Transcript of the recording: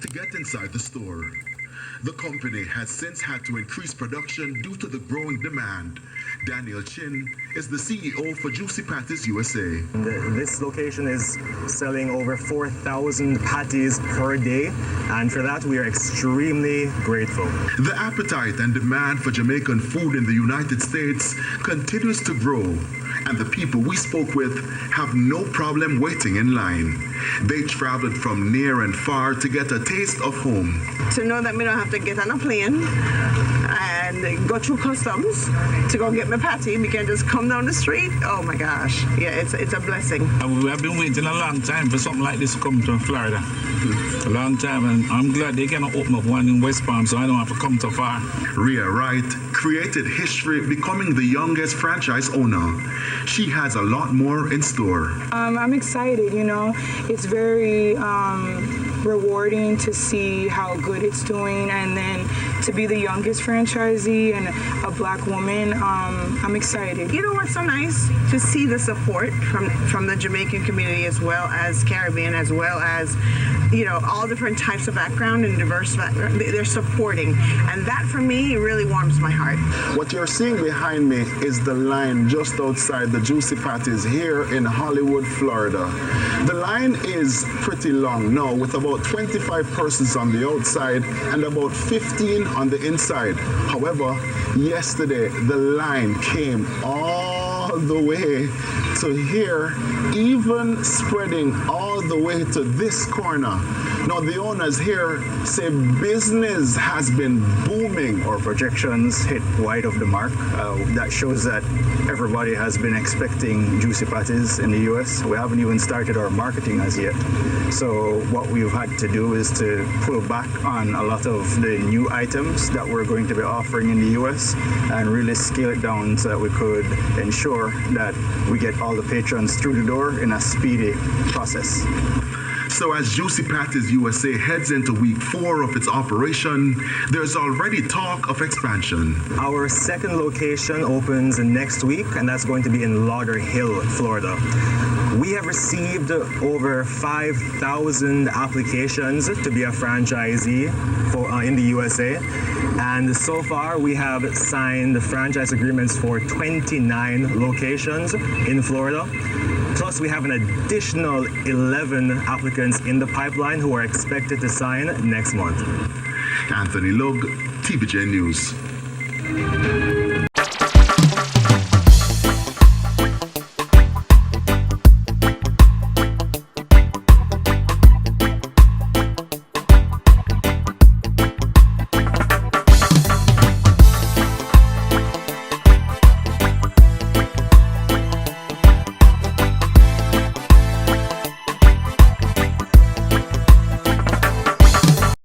to get inside the store. The company has since had to increase production due to the growing demand. Daniel Chin is the CEO for Juici Patties USA. This location is selling over 4,000 patties per day, and for that we are extremely grateful. The appetite and demand for Jamaican food in the United States continues to grow, and the people we spoke with have no problem waiting in line. They traveled from near and far to get a taste of home. To know that we don't have to get on a plane and go through customs to go get my patty, we can just come down the street. Oh my gosh, yeah, it's a blessing. We have been waiting a long time for something like this to come to Florida. A long time, and I'm glad they can open up one in West Palm so I don't have to come too far. Rhea Wright created history becoming the youngest franchise owner. She has a lot more in store. I'm excited, you know. It's very rewarding to see how good it's doing, and then to be the youngest franchisee and a black woman, I'm excited. You know what's so nice? To see the support from the Jamaican community as well as Caribbean, as well as, you know, all different types of background and diverse background. They're supporting, and that for me really warms my heart. What you're seeing behind me is the line just outside the Juici Patties here in Hollywood, Florida. The line is pretty long now, with about 25 persons on the outside and about 15 on the inside. However, yesterday the line came all the way to here, even spreading all the way to this corner. Now the owners here say business has been booming. Our projections hit wide of the mark. That shows that everybody has been expecting Juici Patties in the US. We haven't even started our marketing as yet. So what we've had to do is to pull back on a lot of the new items that we're going to be offering in the US and really scale it down so that we could ensure that we get all the patrons through the door in a speedy process. So as Juici Patties USA heads into week 4 of its operation, there's already talk of expansion. Our second location opens next week, and that's going to be in Lauderhill, Florida. We have received over 5,000 applications to be a franchisee in the USA, and so far we have signed franchise agreements for 29 locations in Florida. Plus, we have an additional 11 applicants in the pipeline who are expected to sign next month. Anthony Lug, TVJ News.